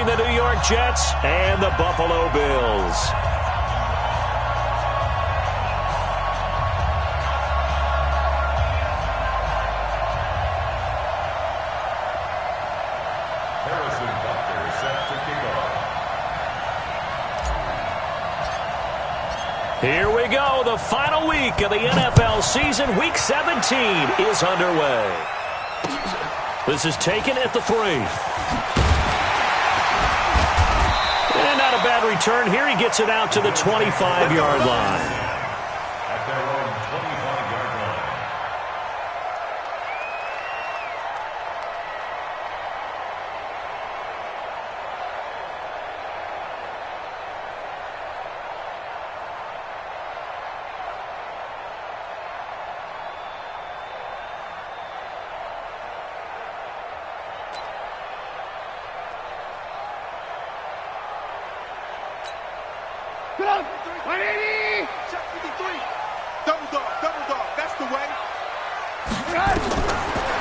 the New York Jets and the Buffalo Bills. Here we go. The final week of the NFL season. Week 17 is underway. This is taken at the 3. And not a bad return here. He gets it out to the 25-yard line. At their own 25-yard line.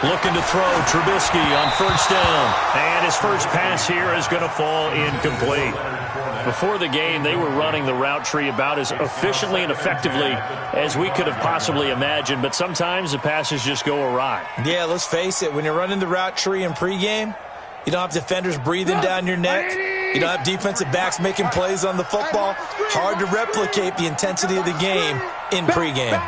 Looking to throw Trubisky on first down. And his first pass here is going to fall incomplete. Before the game, they were running the route tree about as efficiently and effectively as we could have possibly imagined. But sometimes the passes just go awry. Yeah, let's face it. When you're running the route tree in pregame, you don't have defenders breathing down your neck. You don't have defensive backs making plays on the football. Hard to replicate the intensity of the game in pregame.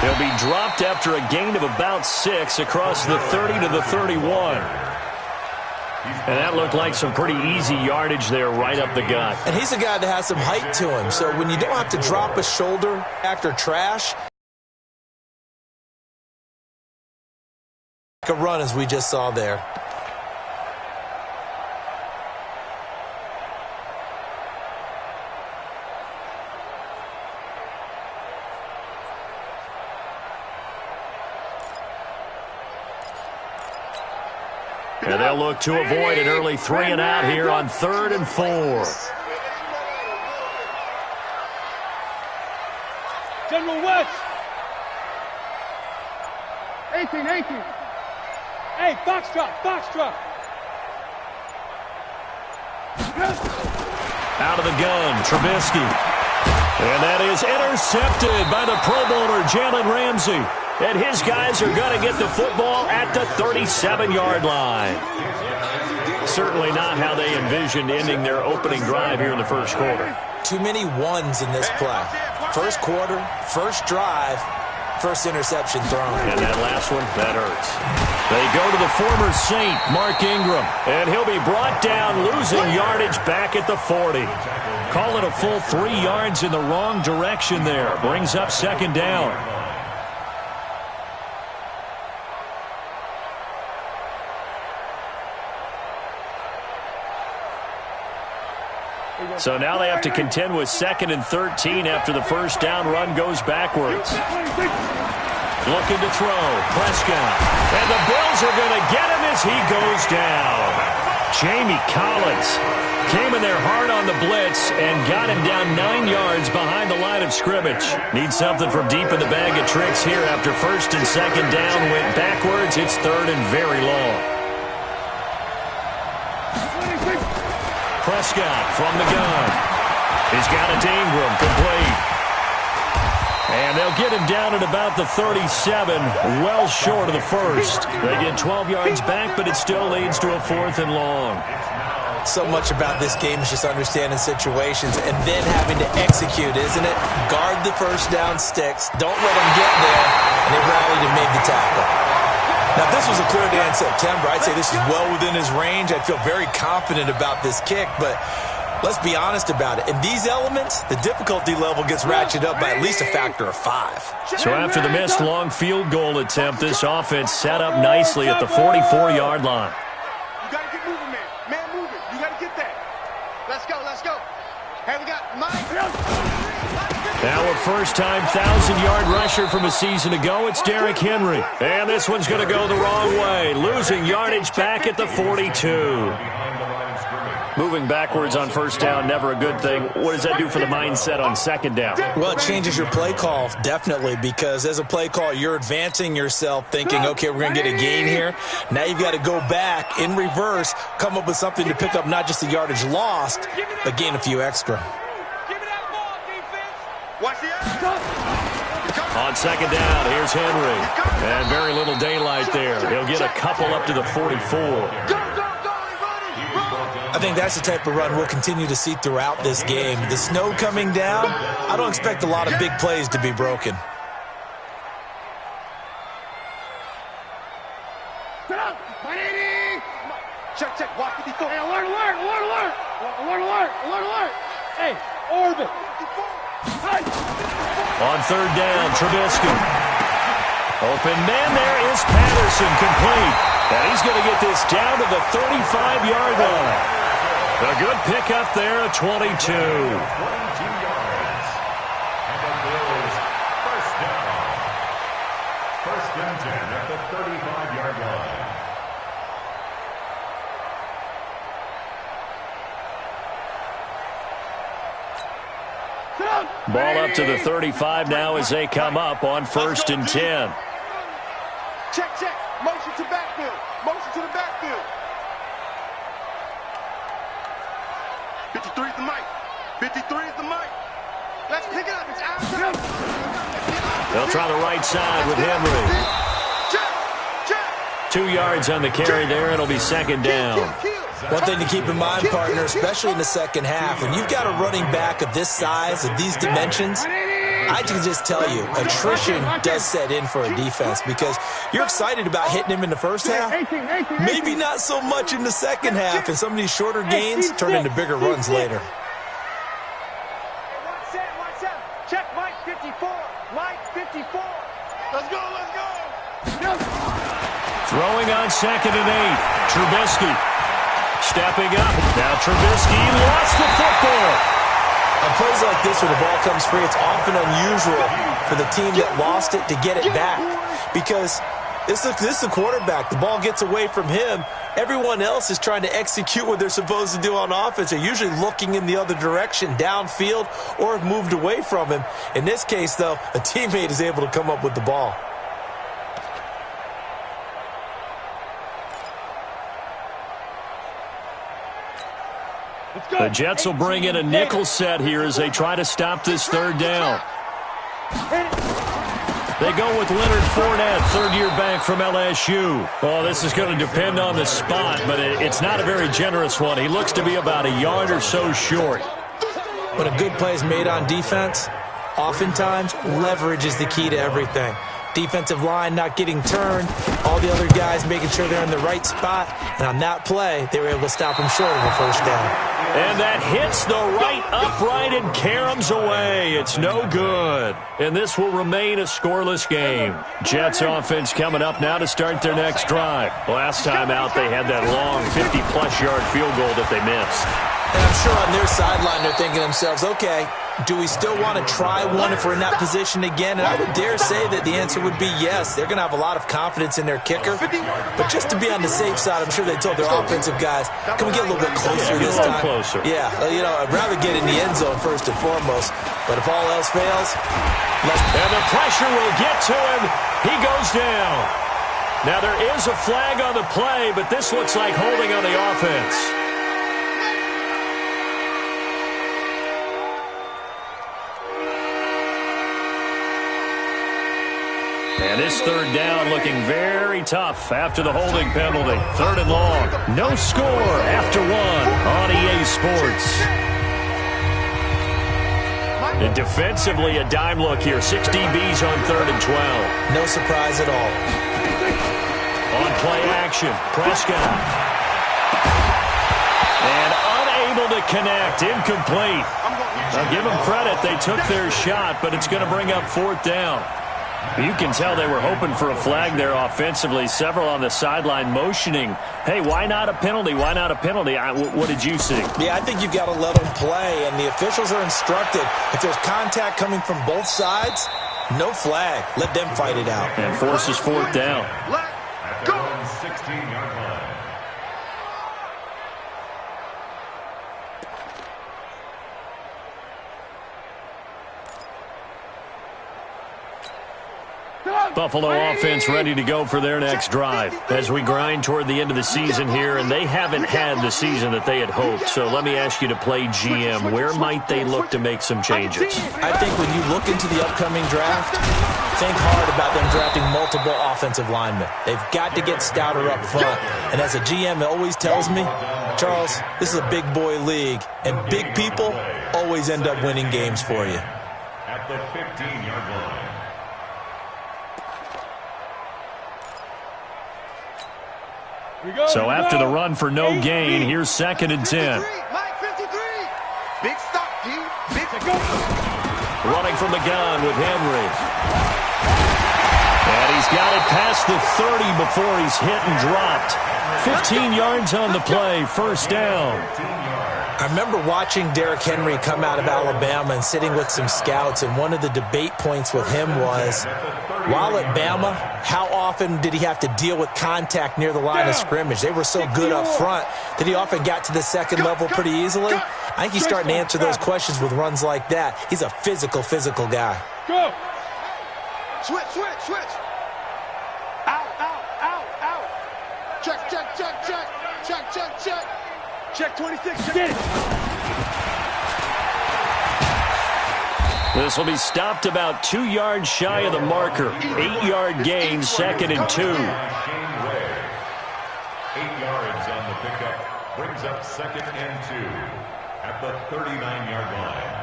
He'll be dropped after a gain of about 6 across the 30 to the 31. And that looked like some pretty easy yardage there right up the gut. And he's a guy that has some height to him. So when you don't have to drop a shoulder after trash, a run as we just saw there. And they'll look to avoid an early 3 and out here on 3rd and 4. General West. 18. Hey, box drop. Out of the gun, Trubisky. And that is intercepted by the Pro Bowler, Jalen Ramsey. And his guys are going to get the football at the 37-yard line. Certainly not how they envisioned ending their opening drive here in the first quarter. Too many ones in this play. First quarter, first drive, first interception thrown. And that last one, that hurts. They go to the former Saint, Mark Ingram. And he'll be brought down, losing yardage back at the 40. Call it a full 3 yards in the wrong direction there. Brings up 2nd down. So now they have to contend with 2nd and 13 after the first down run goes backwards. Looking to throw, Prescott. And the Bills are going to get him as he goes down. Jamie Collins came in there hard on the blitz and got him down 9 yards behind the line of scrimmage. Needs something from deep in the bag of tricks here after 1st and 2nd down went backwards. It's 3rd and very long. Prescott from the gun. He's got it to Ingram, complete. And they'll get him down at about the 37, well short of the first. They get 12 yards back, but it still leads to a 4th and long. So much about this game is just understanding situations and then having to execute, isn't it? Guard the first down sticks. Don't let them get there. And they rallied and made the tackle. Now, if this was a clear day in September, I'd say this is well within his range. I'd feel very confident about this kick, but let's be honest about it. In these elements, the difficulty level gets ratcheted up by at least a factor of 5. So after the missed long field goal attempt, this offense set up nicely at the 44-yard line. You got to get moving, man. Man moving. You got to get that. Let's go. Hey, we got Mike. Now a first-time 1,000-yard rusher from a season ago, it's Derrick Henry. And this one's going to go the wrong way, losing yardage back at the 42. Behind the line of scrimmage. Moving backwards on first down, never a good thing. What does that do for the mindset on second down? Well, it changes your play call, definitely, because as a play call, you're advancing yourself thinking, okay, we're going to get a gain here. Now you've got to go back in reverse, come up with something to pick up not just the yardage lost, but gain a few extra. On second down, here's Henry. And very little daylight there. He'll get a couple up to the 44. I think that's the type of run we'll continue to see throughout this game. The snow coming down, I don't expect a lot of big plays to be broken. Check, check, walk 54. Hey, alert, alert, alert, alert. Alert, alert, alert, alert. Hey, orbit. On third down, Trubisky. Open man there is Patterson, complete. And he's going to get this down to the 35-yard line. A good pickup there at 22. 22 yards. And the Bills first down. First and 10 at the 35-yard line. Ball up to the 35 now as they come up on first and 10. Check, check. Motion to backfield. Motion to the backfield. 53 is the mic. 53 is the mic. Let's pick it up. It's outside. They'll try the right side with Henry. Check, check. 2 yards on the carry there. It'll be second down. One thing to keep in mind, partner, especially in the second half, when you've got a running back of this size, of these dimensions, I can just tell you, attrition does set in for a defense because you're excited about hitting him in the first half. Maybe not so much in the second half, and some of these shorter gains turn into bigger runs later. Check Mike 54. Mike 54. Let's go, let's go. Throwing on second and 8. Trubisky stepping up. Now Trubisky lost the football. On plays like this, when the ball comes free, it's often unusual for the team that lost it to get it back because this is the quarterback. The ball gets away from him. Everyone else is trying to execute what they're supposed to do on offense. They're usually looking in the other direction, downfield, or have moved away from him. In this case, though, a teammate is able to come up with the ball. The Jets will bring in a nickel set here as they try to stop this third down. They go with Leonard Fournette, third-year back from LSU. Oh, this is going to depend on the spot, but it's not a very generous one. He looks to be about a yard or so short. When a good play is made on defense, oftentimes leverage is the key to everything. Defensive line not getting turned, all the other guys making sure they're in the right spot, and on that play, they were able to stop him short of a first down. And that hits the right upright and caroms away. It's no good. And this will remain a scoreless game. Jets offense coming up now to start their next drive. Last time out, they had that long 50-plus yard field goal that they missed. And I'm sure on their sideline they're thinking to themselves, okay, do we still want to try one if we're in that position again? And I would dare say that the answer would be yes. They're going to have a lot of confidence in their kicker. But just to be on the safe side, I'm sure they told their offensive guys, can we get a little bit closer this time? Closer. Yeah, I'd rather get in the end zone first and foremost. But if all else fails, and the pressure will get to him. He goes down. Now there is a flag on the play, but this looks like holding on the offense. And this third down looking very tough after the holding penalty. Third and long. No score after one on EA Sports. And defensively, a dime look here. 6 DBs on third and 12. No surprise at all. On play action, Prescott. And unable to connect. Incomplete. Now give them credit. They took their shot, but it's going to bring up fourth down. You can tell they were hoping for a flag there offensively. Several on the sideline motioning, hey, why not a penalty? Why not a penalty? What did you see? Yeah, I think you've got to let them play, and the officials are instructed. If there's contact coming from both sides, no flag. Let them fight it out. And forces fourth down. At their own 16-yard line. Buffalo offense ready to go for their next drive as we grind toward the end of the season here, and they haven't had the season that they had hoped. So let me ask you to play GM. Where might they look to make some changes? I think when you look into the upcoming draft, think hard about them drafting multiple offensive linemen. They've got to get stouter up front. And as a GM, it always tells me, Charles, this is a big boy league, and big people always end up winning games for you. At the 15-yard line. So after the run for no gain, here's 2nd and 10. Mike 53. Big stop, D. Big go. Running from the gun with Henry. And he's got it past the 30 before he's hit and dropped. 15 yards on the play, first down. I remember watching Derrick Henry come out of Alabama and sitting with some scouts, and one of the debate points with him was, while at Bama, how often did he have to deal with contact near the line of scrimmage? They were so good up front that he often got to the second level pretty easily. I think he's starting to answer those questions with runs like that. He's a physical guy. Go. Switch. Out. Check. Check 26. Get it. This will be stopped about 2 yards shy of the marker. 8-yard gain, 2nd and 2. 8 yards on the pickup. Brings up 2nd and 2 at the 39-yard line.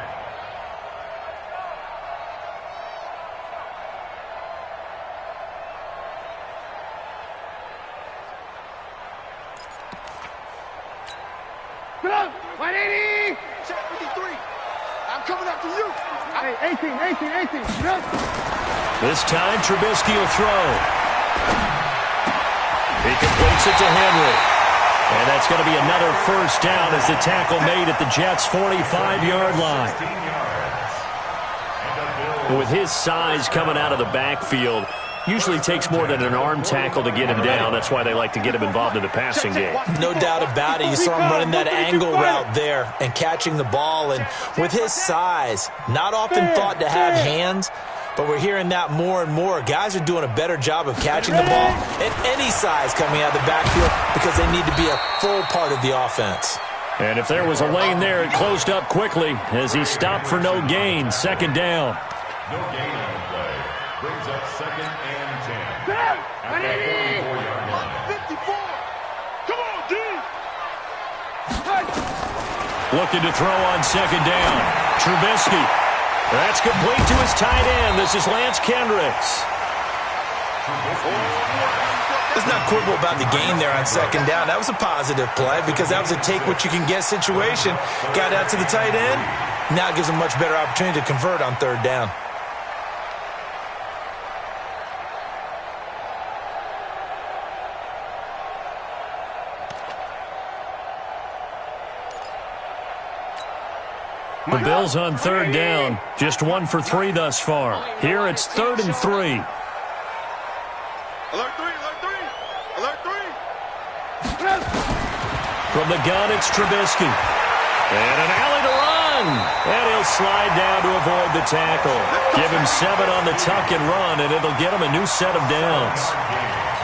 Get up. 180. Check 53. I'm coming up to you. Hey, 18. Get up. This time, Trubisky will throw. He completes it to Henry. And that's going to be another first down as the tackle made at the Jets' 45-yard line. With his size coming out of the backfield, usually takes more than an arm tackle to get him down. That's why they like to get him involved in the passing game. No doubt about it. You saw him running that angle route there and catching the ball. And with his size, not often thought to have hands, but we're hearing that more and more. Guys are doing a better job of catching the ball at any size coming out of the backfield because they need to be a full part of the offense. And if there was a lane there, it closed up quickly as he stopped for no gain. 2nd down. No gain on the play. Brings up 2nd and 10. At the 44-yard line. 54. Come on, D. Looking to throw on 2nd down. Trubisky. That's complete to his tight end. This is Lance Kendricks. Let's not quibble about the gain there on 2nd down. That was a positive play because that was a take-what-you-can-get situation. Got out to the tight end. Now it gives him a much better opportunity to convert on 3rd down. The Bills on 3rd down. Just 1 for 3 thus far. Here it's 3rd and 3. Alert 3. From the gun, it's Trubisky. And an alley to run. And he'll slide down to avoid the tackle. Give him 7 on the tuck and run, and it'll get him a new set of downs.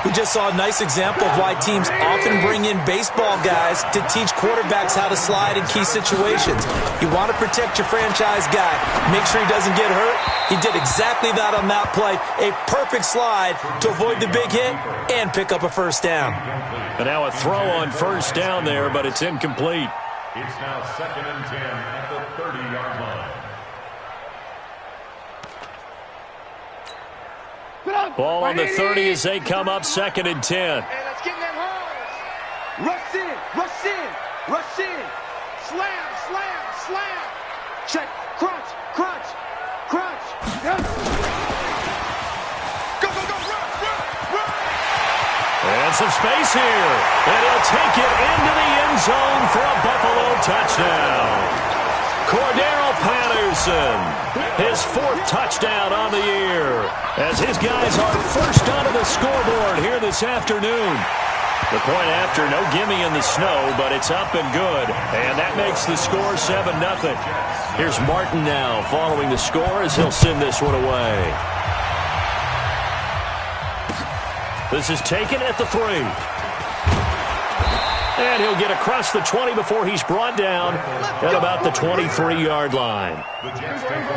We just saw a nice example of why teams often bring in baseball guys to teach quarterbacks how to slide in key situations. You want to protect your franchise guy. Make sure he doesn't get hurt. He did exactly that on that play. A perfect slide to avoid the big hit and pick up a first down. And now a throw on 1st down there, but it's incomplete. It's now 2nd and 10 at the 30-yard line. Ball on the 30 as they come up 2nd and 10. Hey, let's get in that hole. Rush in. Slam. Check. Crunch. Go. Run. And some space here. And he'll take it into the end zone for a Buffalo touchdown. Cordero Patterson, his 4th touchdown on the year, as his guys are first onto the scoreboard here this afternoon. The point after, no gimme in the snow, but it's up and good, and that makes the score 7-0. Here's Martin now following the score as he'll send this one away. This is taken at the 3. And he'll get across the 20 before he's brought down at about the 23-yard line.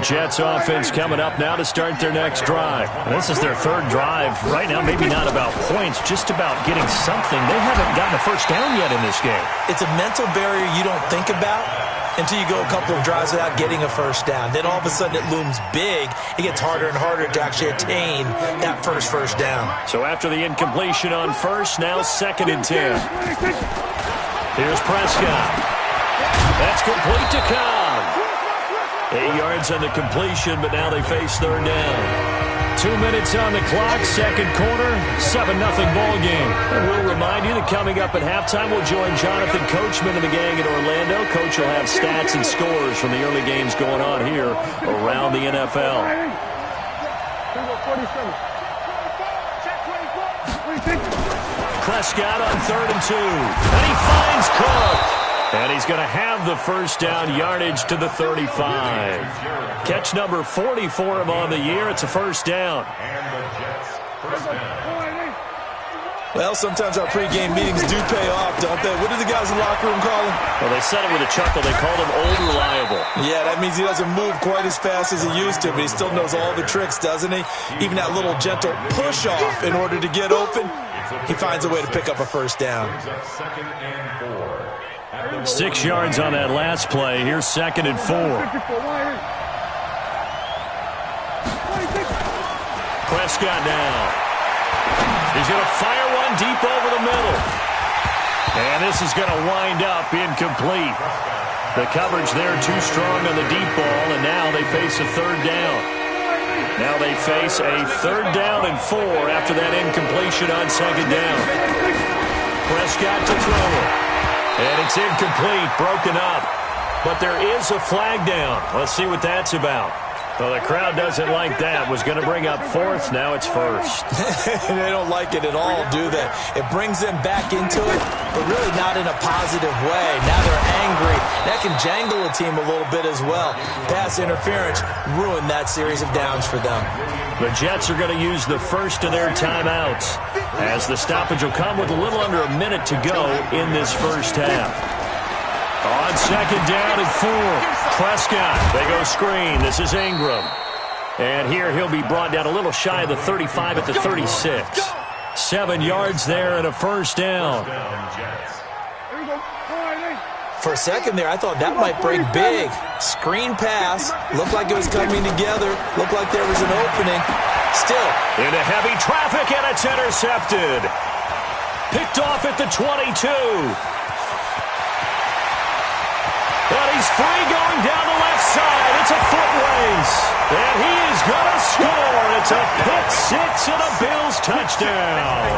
Jets offense coming up now to start their next drive. And this is their third drive. Right now, maybe not about points, just about getting something. They haven't gotten a first down yet in this game. It's a mental barrier you don't think about until you go a couple of drives without getting a first down. Then all of a sudden it looms big. It gets harder and harder to actually attain that first down. So after the incompletion on first, now 2nd and 10. Here's Prescott. That's complete to Cobb. 8 yards on the completion, but now they face third down. 2 minutes on the clock, second quarter, 7-0 ball game. And we'll remind you that coming up at halftime, we'll join Jonathan Coachman and the gang in Orlando. Coach will have stats and scores from the early games going on here around the NFL. Prescott on 3rd and 2. And he finds Cook. And he's going to have the first down yardage to the 35. Catch number 40 for him on the year. It's a first down. Well, sometimes our pregame meetings do pay off, don't they? What do the guys in the locker room call him? Well, they said it with a chuckle. They called him Old Reliable. Yeah, that means he doesn't move quite as fast as he used to, but he still knows all the tricks, doesn't he? Even that little gentle push-off in order to get open, he finds a way to pick up a first down. 6 yards on that last play. Here's 2nd and 4. Prescott now. He's going to fire one deep over the middle. And this is going to wind up incomplete. The coverage there too strong on the deep ball, and now they face a third down. Now they face a 3rd down and 4 after that incompletion on 2nd down. Prescott to throw it. And it's incomplete, broken up. But there is a flag down. Let's see what that's about. Well, the crowd doesn't like that. Was going to bring up 4th. Now it's 1st. They don't like it at all, do they? It brings them back into it, but really not in a positive way. Now they're angry. That can jangle a team a little bit as well. Pass interference ruined that series of downs for them. The Jets are going to use the first of their timeouts, as the stoppage will come with a little under a minute to go in this first half. On 2nd down and 4, Prescott. They go screen. This is Ingram. And here he'll be brought down a little shy of the 35 at the 36. 7 yards there and a first down. For a second there, I thought that might break big. Screen pass. Looked like it was coming together. Looked like there was an opening. Still. Into heavy traffic, and it's intercepted. Picked off at the 22. And he's free going down the left side. It's a foot race. And he is going to score. It's a pick six and a Bills touchdown.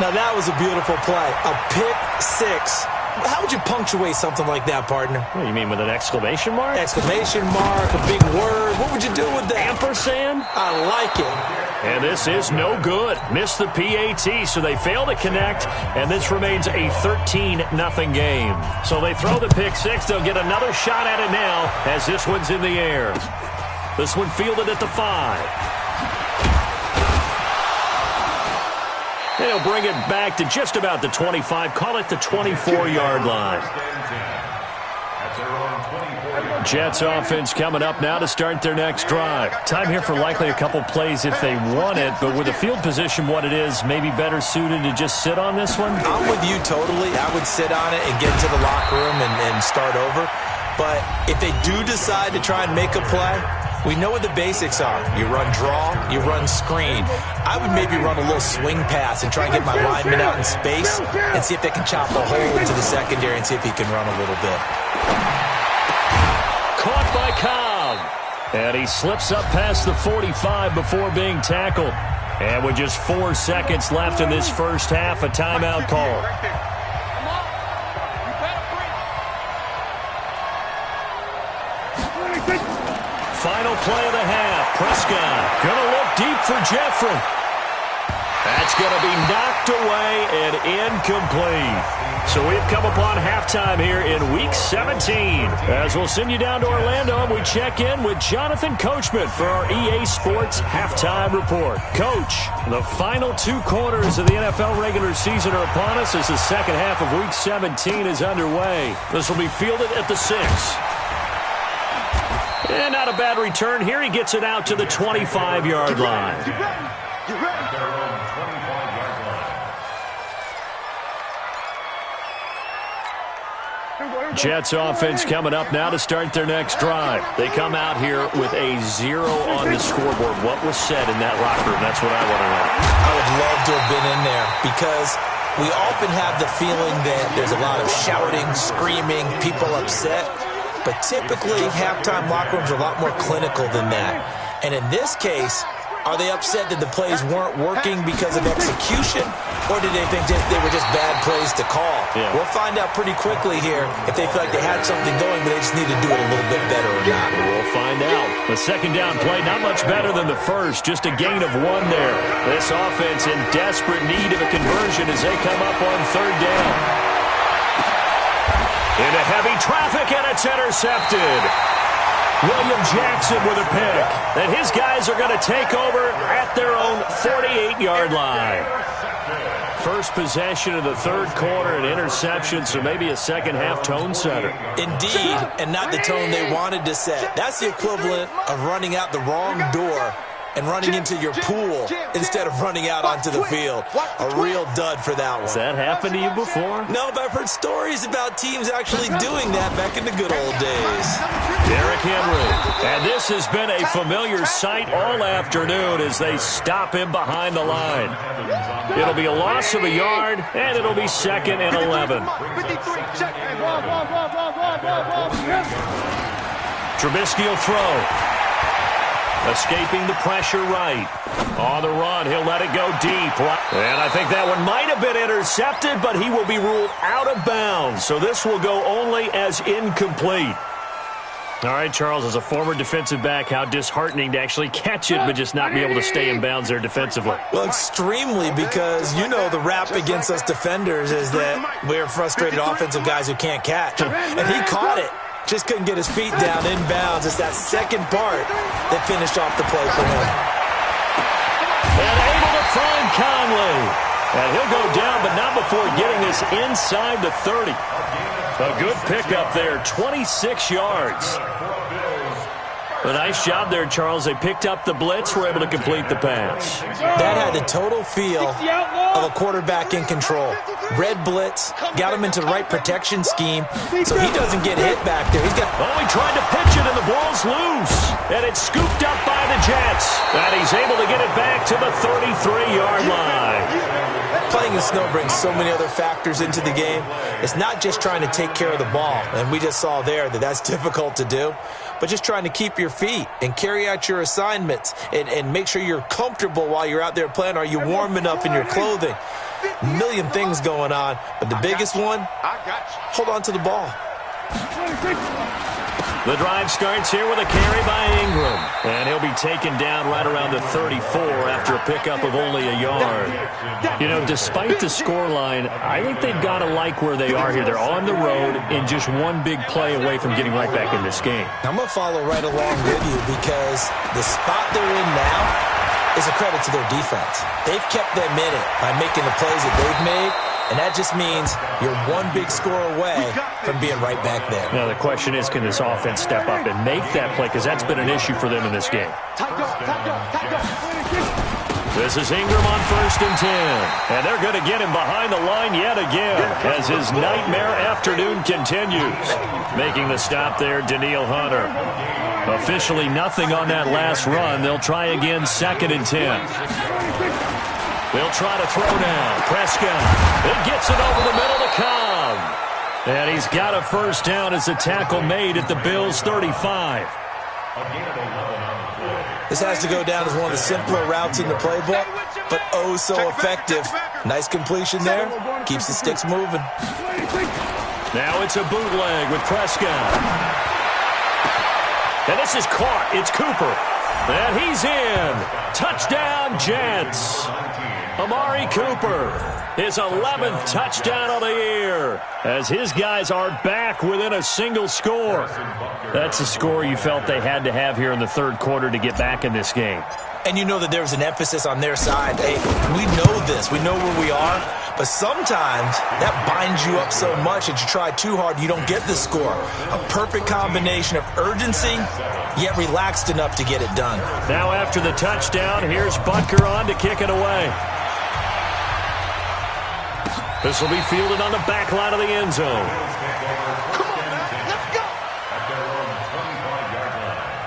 Now that was a beautiful play. A pick six. How would you punctuate something like that, partner? What do you mean, with an exclamation mark? Exclamation mark, a big word. What would you do with that? Ampersand? I like it. And this is no good. Missed the PAT, so they fail to connect, and this remains a 13-0 game. So they throw the pick six. They'll get another shot at it now as this one's in the air. This one fielded at the 5. They'll bring it back to just about the 25. Call it the 24-yard line. Jets offense coming up now to start their next drive. Time here for likely a couple plays if they want it, but with the field position what it is, maybe better suited to just sit on this one? I'm with you totally. I would sit on it and get into the locker room and start over. But if they do decide to try and make a play, we know what the basics are. You run draw, you run screen. I would maybe run a little swing pass and try and get my lineman out in space and see if they can chop a hole into the secondary and see if he can run a little bit. Caught by Cobb. And he slips up past the 45 before being tackled. And with just 4 seconds left in this first half, a timeout call. Final play of the half. Prescott going to look deep for Jeffrey. That's going to be knocked away and incomplete. So we've come upon halftime here in Week 17. As we'll send you down to Orlando, and we check in with Jonathan Coachman for our EA Sports Halftime Report. Coach, the final 2 quarters of the NFL regular season are upon us as the second half of Week 17 is underway. This will be fielded at the 6. And not a bad return here. He gets it out to the 25-yard line. Get ready. Their own 25-yard line. Jets offense coming up now to start their next drive. They come out here with a 0 on the scoreboard. What was said in that locker room? That's what I want to know. I would love to have been in there because we often have the feeling that there's a lot of shouting, screaming, people upset. But typically, halftime locker rooms are a lot more clinical than that. And in this case, are they upset that the plays weren't working because of execution, or did they think they were just bad plays to call? Yeah. We'll find out pretty quickly here if they feel like they had something going, but they just need to do it a little bit better or not. We'll find out. The second down play, not much better than the first, just a gain of 1 there. This offense in desperate need of a conversion as they come up on third down. Into heavy traffic, and it's intercepted. William Jackson with a pick. And his guys are going to take over at their own 48-yard line. First possession of the third quarter, an interception, so maybe a second-half tone setter. Indeed, and not the tone they wanted to set. That's the equivalent of running out the wrong door and running into your pool instead of running out onto the field. A real dud for that one. Has that happened to you before? No, but I've heard stories about teams actually doing that back in the good old days. Derrick Henry. And this has been a familiar sight all afternoon as they stop him behind the line. It'll be a loss of a yard, and it'll be 2nd and 11. Trubisky will throw. Escaping the pressure right. On the run, he'll let it go deep. And I think that one might have been intercepted, but he will be ruled out of bounds. So this will go only as incomplete. All right, Charles, as a former defensive back, how disheartening to actually catch it, but just not be able to stay in bounds there defensively. Well, extremely, because you know the rap against us defenders is that we're frustrated offensive guys who can't catch. And he caught it. Just couldn't get his feet down in bounds. It's that second part that finished off the play for him. And able to find Conley. And he'll go down, but not before getting this inside the 30. A good pickup there, 26 yards. A nice job there, Charles. They picked up the blitz, were able to complete the pass. That had the total feel of a quarterback in control. Red blitz, got him into the right protection scheme, so he doesn't get hit back there. He tried to pitch it, and the ball's loose. And it's scooped up by the Jets. And he's able to get it back to the 33-yard line. Playing in snow brings so many other factors into the game. It's not just trying to take care of the ball, and we just saw there that that's difficult to do, but just trying to keep your feet and carry out your assignments and make sure you're comfortable while you're out there playing. Are you warm enough in your clothing? A million things going on, but the biggest one, hold on to the ball. The drive starts here with a carry by Ingram. And he'll be taken down right around the 34 after a pickup of only a yard. You know, despite the scoreline, I think they've got to like where they are here. They're on the road and just one big play away from getting right back in this game. I'm going to follow right along with you because the spot they're in now is a credit to their defense. They've kept them in it by making the plays that they've made. And that just means you're one big score away from being right back there. Now, the question is, can this offense step up and make that play? Because that's been an issue for them in this game. This is Ingram on 1st and 10. And they're going to get him behind the line yet again as his nightmare afternoon continues. Making the stop there, Danielle Hunter. Officially nothing on that last run. They'll try again 2nd and 10. They'll try to throw now. Prescott. It gets it over the middle to Cobb. And he's got a first down as a tackle made at the Bills' 35. This has to go down as one of the simpler routes in the playbook, but oh so effective. Nice completion there. Keeps the sticks moving. Now it's a bootleg with Prescott. And this is caught. It's Cooper. And he's in. Touchdown, Jets. Amari Cooper, his 11th touchdown of the year, as his guys are back within a single score. That's a score you felt they had to have here in the third quarter to get back in this game. And you know that there's an emphasis on their side. Hey, we know this. We know where we are. But sometimes that binds you up so much that you try too hard, you don't get the score. A perfect combination of urgency, yet relaxed enough to get it done. Now after the touchdown, here's Butker on to kick it away. This will be fielded on the back line of the end zone. Come on, man. Let's go. At their own 25-yard line.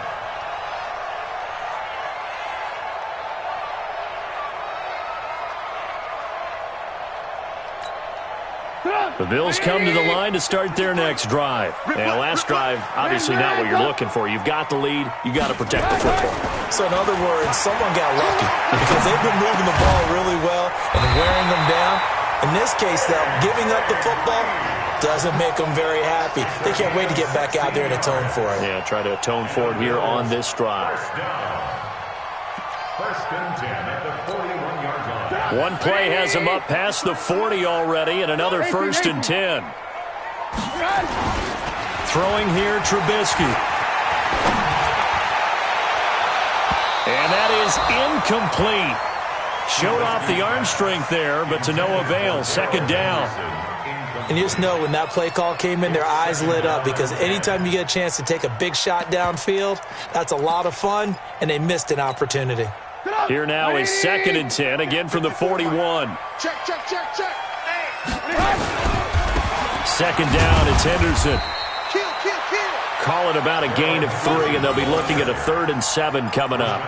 The Bills come to the line to start their next drive. And last drive, obviously not what you're looking for. You've got the lead. You got to protect the football. So in other words, someone got lucky because they've been moving the ball really well and wearing them down. In this case, though, giving up the football doesn't make them very happy. They can't wait to get back out there and atone for it. Yeah, try to atone for it here on this drive. First and 10 at the 41-yard line. One play has him up past the 40 already, and another first and 10. Throwing here, Trubisky. And that is incomplete. Showed off the arm strength there, but to no avail. Second down. And you just know when that play call came in, their eyes lit up because anytime you get a chance to take a big shot downfield, that's a lot of fun, and they missed an opportunity. Here now is second and 10, again from the 41. Check, check, check, check. Second down, it's Henderson. Kill, kill, kill. Call it about a gain of 3, and they'll be looking at a 3rd and 7 coming up.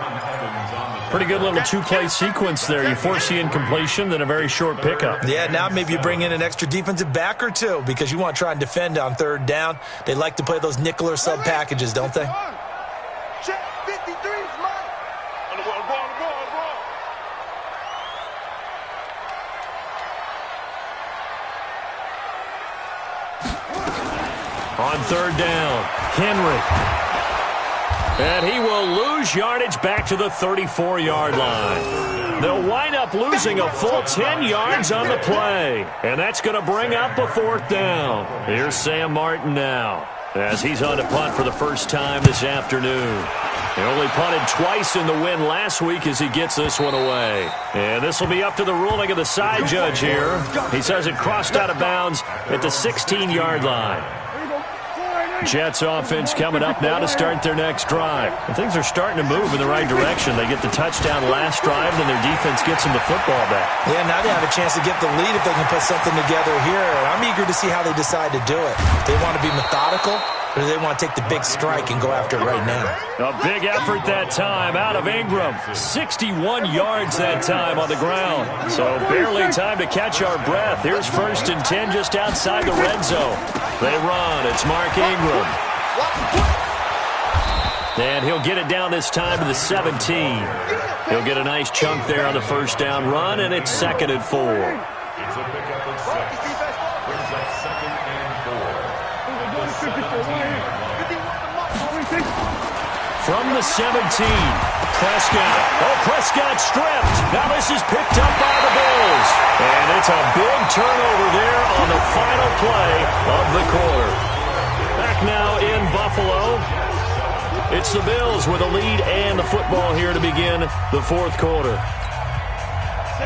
Pretty good little two-play sequence there. You force the incompletion, then a very short pickup. Yeah, now maybe you bring in an extra defensive back or two because you want to try and defend on third down. They like to play those nickel or sub packages, don't they? Check, 53 is mine. On the ball. On third down, Henry. And he will lose yardage back to the 34-yard line. They'll wind up losing a full 10 yards on the play. And that's going to bring up a 4th down. Here's Sam Martin now, as he's on to punt for the first time this afternoon. He only punted twice in the win last week as he gets this one away. And this will be up to the ruling of the side judge here. He says it crossed out of bounds at the 16-yard line. Jets offense coming up now to start their next drive. And things are starting to move in the right direction. They get the touchdown last drive, then their defense gets them the football back. Yeah, now they have a chance to get the lead if they can put something together here. I'm eager to see how they decide to do it. They want to be methodical, or do they want to take the big strike and go after it right now? A big effort that time out of Ingram. 61 yards that time on the ground. So barely time to catch our breath. Here's 1st and 10 just outside the red zone. They run. It's Mark Ingram. And he'll get it down this time to the 17. He'll get a nice chunk there on the first down run, and it's 2nd and 4. It's a pickup of 6. Brings up 2nd and 4. From the 17, Prescott. Oh, Prescott stripped. Now this is picked up by the Bills. And it's a big turnover there on the final play of the quarter. Back now in Buffalo. It's the Bills with a lead and the football here to begin the 4th quarter.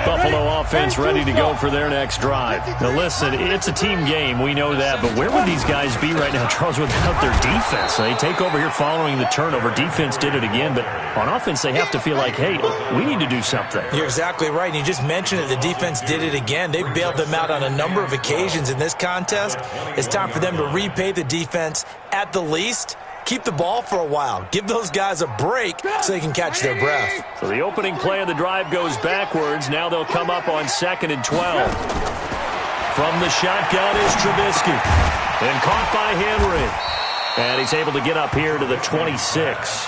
Buffalo offense ready to go for their next drive. Now listen, it's a team game, we know that, but where would these guys be right now, Charles, without their defense? They take over here following the turnover. Defense did it again, but on offense they have to feel like, hey, we need to do something. You're exactly right, and you just mentioned it. The defense did it again. They bailed them out on a number of occasions in this contest. It's time for them to repay the defense at the least. Keep the ball for a while. Give those guys a break so they can catch their breath. So the opening play of the drive goes backwards. Now they'll come up on 2nd and 12. From the shotgun is Trubisky. And caught by Henry. And he's able to get up here to the 26.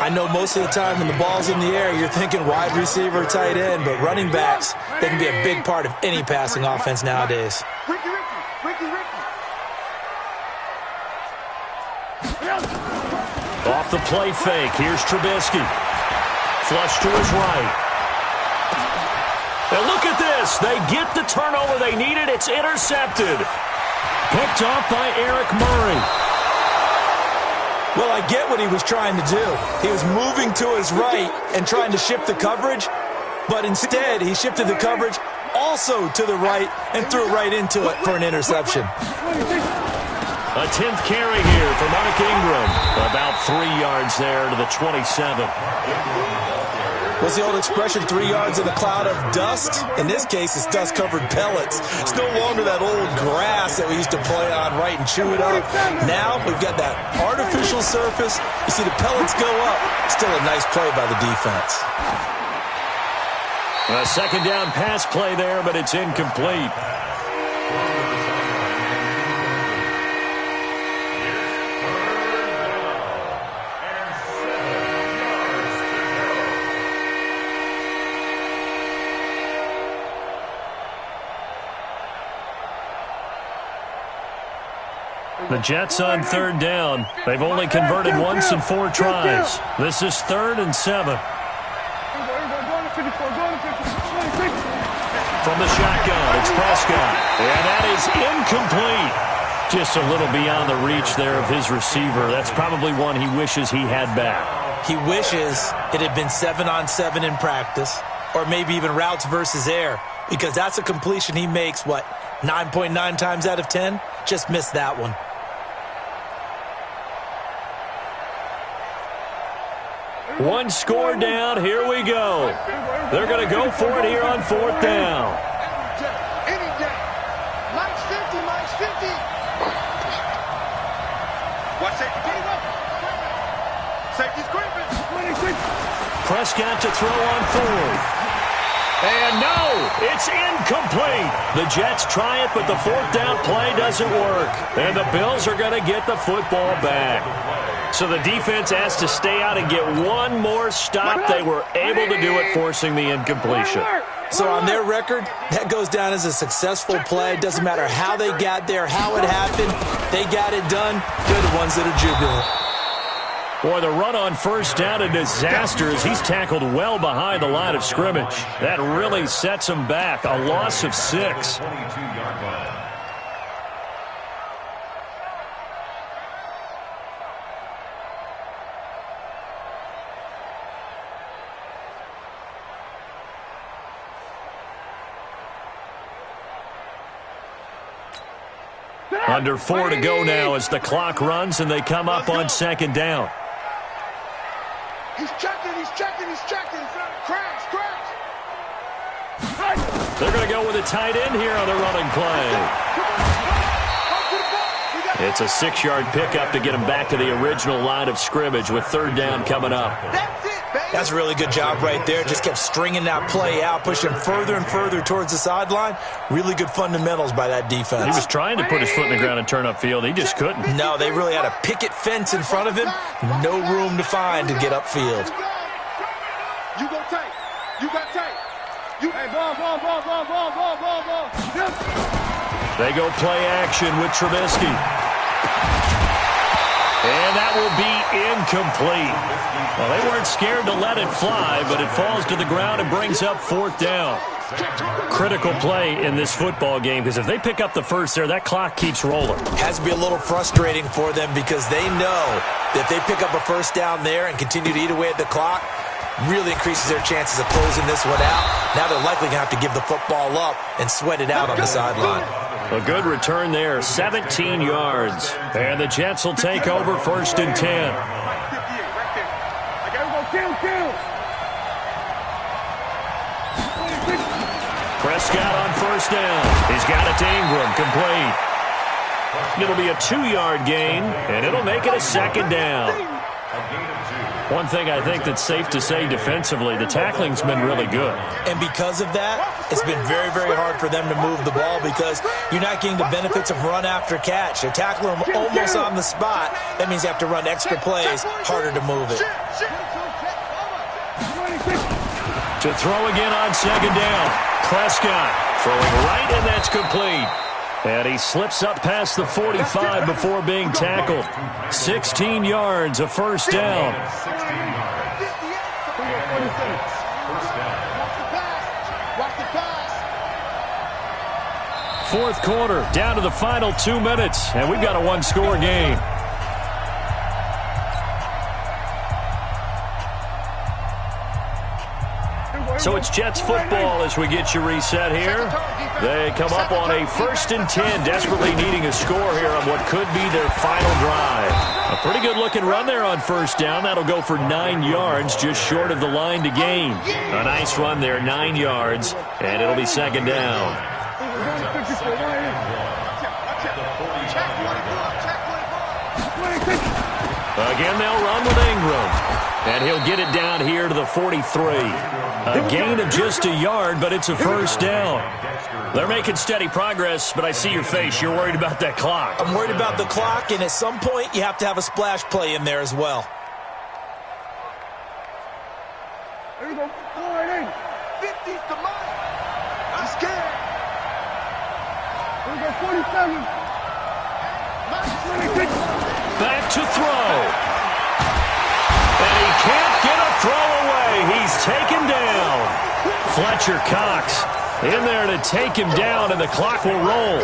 I know most of the time when the ball's in the air, you're thinking wide receiver, tight end, but running backs, they can be a big part of any passing offense nowadays. Ricky. Off the play fake, here's Trubisky. Flush to his right. And look at this. They get the turnover they needed. It's intercepted. Picked off by Eric Murray. Well, I get what he was trying to do. He was moving to his right and trying to shift the coverage, but instead he shifted the coverage also to the right and threw right into it for an interception. A 10th carry here for Mark Ingram. About 3 yards there to the 27. What's the old expression, 3 yards in a cloud of dust? In this case, it's dust-covered pellets. It's no longer that old grass that we used to play on, right, and chew it up. Now we've got that artificial surface. You see the pellets go up. Still a nice play by the defense. A second down pass play there, but it's incomplete. The Jets on third down. They've only converted once in 4 tries. This is 3rd and 7. From the shotgun, it's Prescott. And that is incomplete. Just a little beyond the reach there of his receiver. That's probably one he wishes he had back. He wishes it had been 7-on-7 in practice, or maybe even routes versus air, because that's a completion he makes, 9.9 times out of 10? Just missed that one. One score down. Here we go. They're going to go for it here on 4th down. Any day. Mike's 50, Mike's 50. Watch safety. Get him up. Safety's creeping. Prescott to throw on 4th. And no, it's incomplete. The Jets try it, but the 4th down play doesn't work. And the Bills are going to get the football back. So the defense has to stay out and get one more stop. They were able to do it, forcing the incompletion. So on their record, that goes down as a successful play. Doesn't matter how they got there, how it happened. They got it done. They're the ones that are jubilant. Boy, the run on 1st down, a disaster as he's tackled well behind the line of scrimmage. That really sets him back. A loss of 6. 22-yard line. Under 4 to go now as the clock runs and they come up on 2nd down. He's checking. Crash. They're going to go with a tight end here on the running play. It's a 6-yard pickup to get him back to the original line of scrimmage with 3rd down coming up. That's it, baby. That's a really good job right there. Just kept stringing that play out, pushing further and further towards the sideline. Really good fundamentals by that defense. He was trying to put his foot in the ground and turn upfield. He just couldn't. No, they really had a picket fence in front of him. No room to find to get upfield. You go tight. You got tight. Hey, ball. They go play action with Trubisky. And that will be incomplete. Well, they weren't scared to let it fly, but it falls to the ground and brings up 4th down. Critical play in this football game, because if they pick up the first there, that clock keeps rolling. Has to be a little frustrating for them because they know that if they pick up a 1st down there and continue to eat away at the clock, really increases their chances of closing this one out. Now they're likely going to have to give the football up and sweat it out on the sideline. A good return there, 17 yards. And the Jets will take over 1st and 10. Prescott on 1st down. He's got it to Ingram, complete. It'll be a 2-yard gain, and it'll make it a 2nd down. One thing I think that's safe to say defensively, the tackling's been really good. And because of that, it's been very, very hard for them to move the ball because you're not getting the benefits of run after catch. They tackle them almost on the spot. That means you have to run extra plays, harder to move it. To throw again on 2nd down. Prescott throwing right, and that's complete. And he slips up past the 45 before being tackled. 16 yards, a 1st down. Watch the pass. fourth quarter, down to the final 2 minutes, and we've got a one-score game. So it's Jets football as we get you reset here. They come up on a 1st and 10, desperately needing a score here on what could be their final drive. A pretty good-looking run there on 1st down. That'll go for 9 yards, just short of the line to gain. A nice run there, 9 yards, and it'll be 2nd down. Again, they'll run with Ingram. And he'll get it down here to the 43. A gain of just a yard, but it's a 1st down. They're making steady progress, but I see your face. You're worried about that clock. I'm worried about the clock, and at some point, you have to have a splash play in there as well. There you go. 50's the mark. I'm scared. There you go. 47. Back to throw. And he can't get a throw away. He's taken down. Fletcher Cox in there to take him down, and the clock will roll.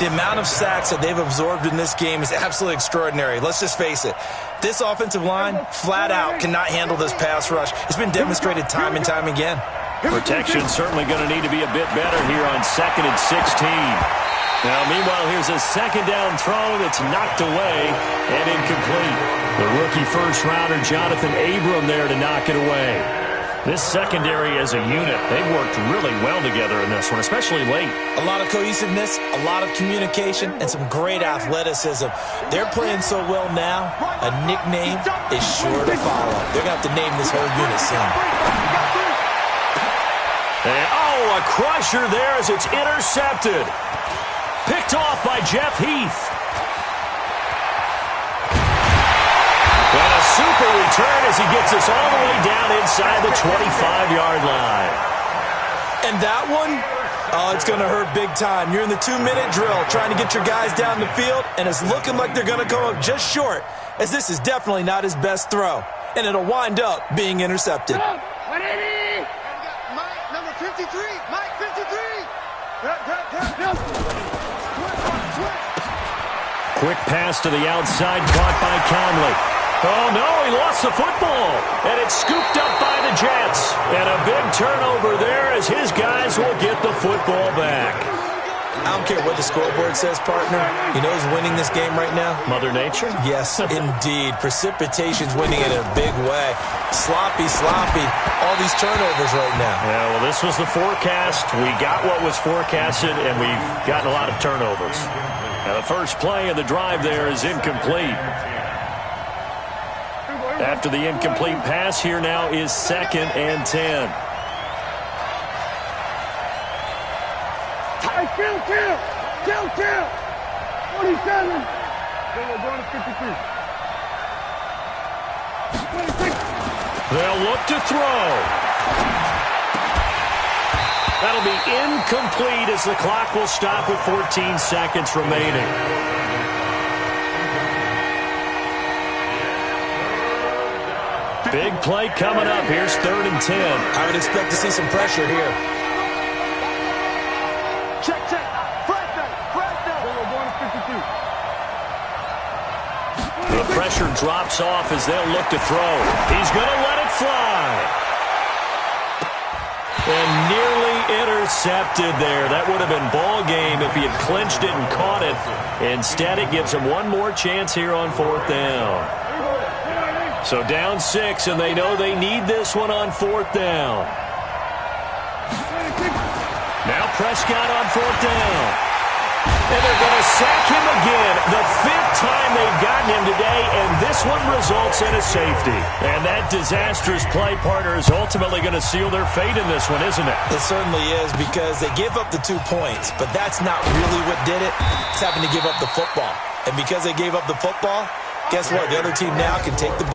The amount of sacks that they've absorbed in this game is absolutely extraordinary. Let's just face it. This offensive line, flat out, cannot handle this pass rush. It's been demonstrated time and time again. Protection's certainly going to need to be a bit better here on 2nd and 16. Now, meanwhile, here's a 2nd down throw that's knocked away and incomplete. The rookie first-rounder Jonathan Abram there to knock it away. This secondary as a unit, they've worked really well together in this one, especially late. A lot of cohesiveness, a lot of communication, and some great athleticism. They're playing so well now, a nickname is sure to follow. They're going to have to name this whole unit soon. And, a crusher there as it's intercepted. Picked off by Jeff Heath. And a super return as he gets us all the way down inside the 25-yard line. And that one, it's going to hurt big time. You're in the 2-minute drill trying to get your guys down the field, and it's looking like they're going to come up just short, as this is definitely not his best throw. And it'll wind up being intercepted. Mike, number 53. Mike, 53. Quick pass to the outside, caught by Conley. Oh, no, he lost the football. And it's scooped up by the Jets. And a big turnover there as his guys will get the football back. I don't care what the scoreboard says, partner. You know who's winning this game right now? Mother Nature? Yes, indeed. Precipitation's winning it in a big way. Sloppy. All these turnovers right now. Yeah, well, this was the forecast. We got what was forecasted, and we've gotten a lot of turnovers. Now, the first play of the drive there is incomplete. After the incomplete pass, here now is 2nd and 10. Kill. 47. They're going to 53. 26. They'll look to throw. That'll be incomplete as the clock will stop with 14 seconds remaining. Big play coming up. Here's 3rd and 10. I would expect to see some pressure here. Check. Flag down. They're going to 52. The pressure drops off as they'll look to throw. He's going to let it fly. And nearly intercepted there. That would have been ball game if he had clinched it and caught it. Instead, it gives him one more chance here on 4th down. So down 6, and they know they need this one on 4th down. Now Prescott on 4th down. And they're going to sack him again. The 5th time they've gotten him today, and this one results in a safety. And that disastrous play, partner, is ultimately going to seal their fate in this one, isn't it? It certainly is, because they gave up the 2 points, but that's not really what did it. It's having to give up the football. And because they gave up the football, guess what? The other team now can take the